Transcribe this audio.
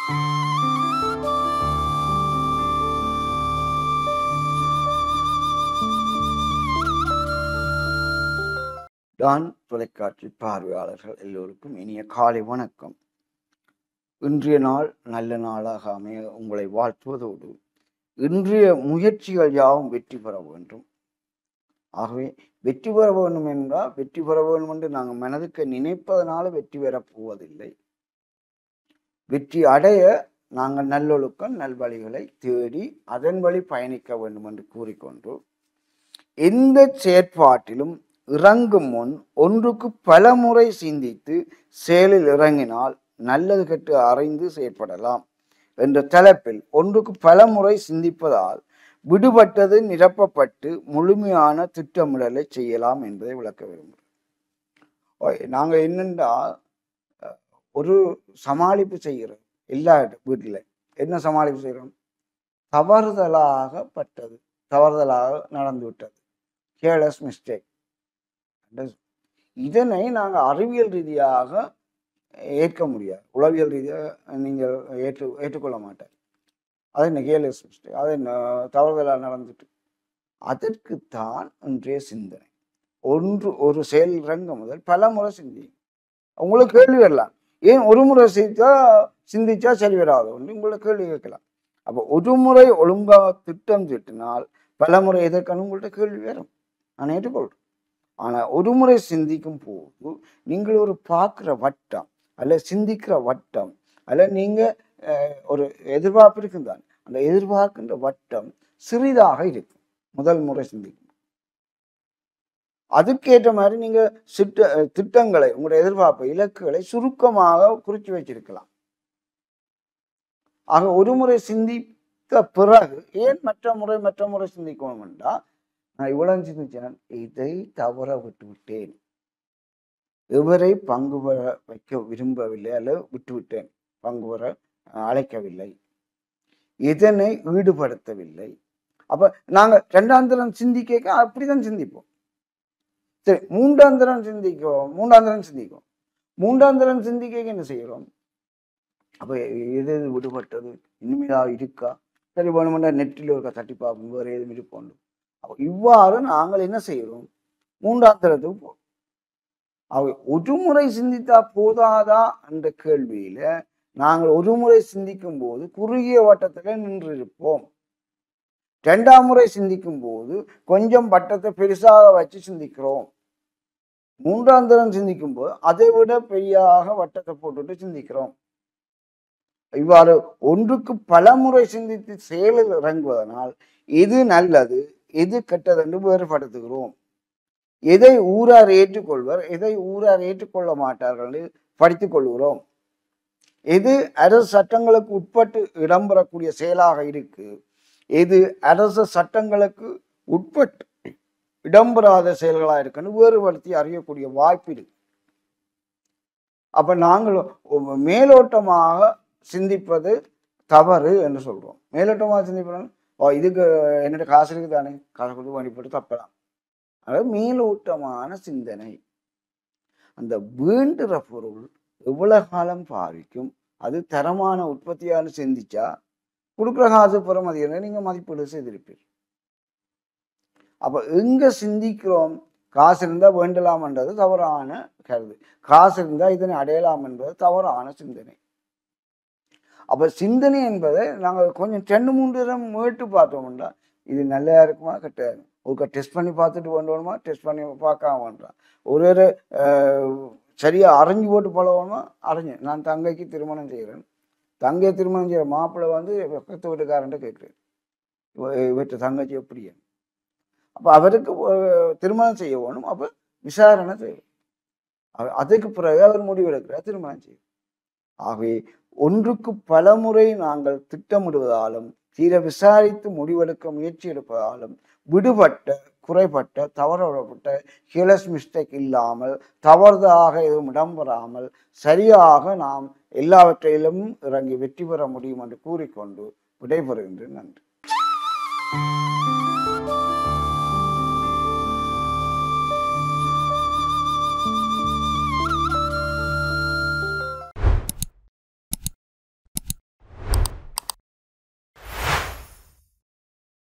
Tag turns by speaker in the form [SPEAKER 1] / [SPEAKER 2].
[SPEAKER 1] Don தொலைக்காட்சி பார்வையாளர்கள் எல்லோருக்கும் இனிய காலை வணக்கம். இன்றைய நாள் நல்ல நாளாக அமைய உங்களை வாழ்த்துவதோடு இன்றைய முயற்சிகள் யாவும் வெற்றி பெற வேண்டும். ஆகவே வெற்றி பெற வேண்டும் என்றால் வெற்றி பெற வேண்டும் என்று நாங்கள் மனதுக்கு நினைப்பதனால வெற்றி பெறப் போவதில்லை. வெற்றி அடைய நாங்கள் நல்லொழுக்கம் நல்வழிகளை தேடி அதன் வழி பயணிக்க வேண்டும் என்று கூறிக்கொண்டு எந்த செயற்பாட்டிலும் இறங்கும் முன் ஒன்றுக்கு பல முறை சிந்தித்து செயலில் இறங்கினால் நல்லது கெட்டு அறிந்து செயற்படலாம் என்ற தலைப்பில் ஒன்றுக்கு பல முறை சிந்திப்பதால் விடுபட்டது நிரப்பப்பட்டு முழுமையான திட்டமிடலை செய்யலாம் என்பதை விளக்க விரும்புகிறேன். நாங்கள் என்னென்றா ஒரு சமாளிப்பு செய்கிறோம். எல்லா வீட்டில் என்ன சமாளிப்பு செய்கிறோம்? தவறுதலாக நடந்து விட்டது, கேர்லெஸ் மிஸ்டேக். இதனை நாங்கள் அறிவியல் ரீதியாக ஏற்க முடியாது, உளவியல் ரீதியாக நீங்கள் ஏற்றுக்கொள்ள மாட்டார். அது என்ன கேர்லெஸ் மிஸ்டேக், அது என்ன தவறுதலாக நடந்துட்டு. அதற்குத்தான் இன்றைய சிந்தனை. ஒரு செயல் இறங்க முதல் பல முறை சிந்தி. உங்களுக்கு கேள்வி வரலாம், ஏன் ஒரு முறை சிந்திச்சா சரி வராது ஒன்று உங்களை கேள்வி கேட்கலாம். அப்போ ஒரு முறை ஒழுங்காக திட்டம் திட்டினால் பல முறை எதற்கான உங்கள்கிட்ட கேள்வி வரும், நான் ஏற்றுக்கொள்கிறேன். ஆனால் ஒரு முறை சிந்திக்கும் போது நீங்கள் ஒரு பார்க்குற வட்டம் அல்ல சிந்திக்கிற வட்டம் அல்ல நீங்கள் ஒரு எதிர்பார்ப்பு இருக்குந்தான், அந்த எதிர்பார்க்கின்ற வட்டம் சிறிதாக இருக்கும் முதல் முறை சிந்திக்கும். அதுக்கேற்ற மாதிரி நீங்கள் திட்டங்களை உங்களுடைய எதிர்பார்ப்பு இலக்குகளை சுருக்கமாக குறித்து வச்சிருக்கலாம். ஆக ஒரு முறை சிந்தித்த பிறகு ஏன் மற்ற முறை சிந்திக்கணும் என்றால், நான் இவ்வளவு சிந்திச்சேன், இதை தவற விட்டு விட்டேன், எவரை பங்கு பெற வைக்க விரும்பவில்லை அல்ல விட்டுவிட்டேன், பங்கு பெற அழைக்கவில்லை, இதனை ஈடுபடுத்தவில்லை. அப்ப நாங்க இரண்டாம் தரம் சிந்திக்க அப்படிதான் சிந்திப்போம். சரி, மூன்றாம் தரம் சிந்திக்க என்ன செய்யறோம்? அப்ப எது விடுபட்டது இனிமையா இருக்கா, சரி வேணுமெண்டா நெட்டில் இருக்க தட்டி பார்ப்போம், வேறு எதுவும் இருப்போம். இவ்வாறு நாங்கள் என்ன செய்கிறோம்? மூன்றாம் தரத்துக்கு போறோம். ஒரு முறை சிந்தித்தா போதாதா என்ற கேள்வியில நாங்கள் ஒரு முறை சிந்திக்கும் போது குறுகிய வட்டத்துல நின்றிருப்போம். இரண்டாம் முறை சிந்திக்கும் போது கொஞ்சம் வட்டத்தை பெருசாக வச்சு சிந்திக்கிறோம். மூன்றாம் தரம் சிந்திக்கும் போது அதை விட பெரியாக வட்டத்தை போட்டுட்டு சிந்திக்கிறோம். இவ்வாறு ஒன்றுக்கு பல முறை சிந்தித்து செயலில் இறங்குவதனால் எது நல்லது எது கெட்டது என்று வேறுபடுத்துகிறோம். எதை ஊரார் ஏற்றுக்கொள்வர், எதை ஊரார் ஏற்றுக்கொள்ள மாட்டார்கள் என்று படித்துக் கொள்கிறோம். எது அரசு சட்டங்களுக்கு உட்பட்டு இடம்பெறக்கூடிய செயலாக இருக்கு, எது அரசு சட்டங்களுக்கு உட்பட்டு இடம்பெறாத செயல்களாக இருக்குன்னு வேறுபடுத்தி அறியக்கூடிய வாய்ப்பு இருக்கு. அப்ப நாங்கள் மேலோட்டமாக சிந்திப்பது தவறு என்று சொல்றோம். மேலோட்டமாக சிந்திப்போம், இதுக்கு என்னோட காசு இருக்கு தானே, காசு கொடுத்து வழிபட்டு தப்பலாம். அதாவது மேலோட்டமான சிந்தனை. அந்த வேண்டுற பொருள் எவ்வளவு காலம் பாவிக்கும், அது தரமான உற்பத்தியான சிந்திச்சா கொடுக்குற காசு புறமதியான நீங்க மதிப்பீடு செய்திருப்பீர். அப்ப எங்க சிந்திக்கிறோம்? காசு இருந்தா வேண்டலாம்ன்றது தவறான கருது, காசு இருந்தா இதனை அடையலாம் என்பது தவறான சிந்தனை. அப்ப சிந்தனை என்பதை நாங்கள் கொஞ்சம் 2-3 தரம் மேட்டு பார்த்தோம்னா இது நல்லா இருக்குமா கெட்ட ஒரு டெஸ்ட் பண்ணி பார்த்துட்டு வேண்டுமா, டெஸ்ட் பண்ணி பார்க்காம வேண்டாம். ஒரு சரியா அரைஞ்சு போட்டு பழகணுமா, அரைஞ்சு. நான் தங்கைக்கு திருமணம் செய்கிறேன், தங்கையை திருமணம் செய்கிற மாப்பிள்ளை பக்கத்து வீட்டுக்காரன்ட்டு கேட்குறேன், இவற்றை தங்கச்சி எப்படி. அப்போ அவருக்கு திருமணம் செய்ய வேணும், அப்போ விசாரணை செய்யும், அதுக்கு பிறகு அவர் முடிவெடுக்கிறார் திருமணம் செய்யும். ஆகவே ஒன்றுக்கு பல முறை நாங்கள் திட்டமிடுவதாலும் தீர விசாரித்து முடிவெடுக்க முயற்சி எடுப்பதாலும் விடுபட்ட குறைபட்ட தவறப்பட்ட கேர்லெஸ் மிஸ்டேக் இல்லாமல் தவறுதாக எதுவும் இடம்பெறாமல் சரியாக நாம் எல்லாவற்றையிலும் இறங்கி வெற்றி பெற முடியும் என்று கூறிக்கொண்டு விடைபெறுகின்றேன். நன்றி.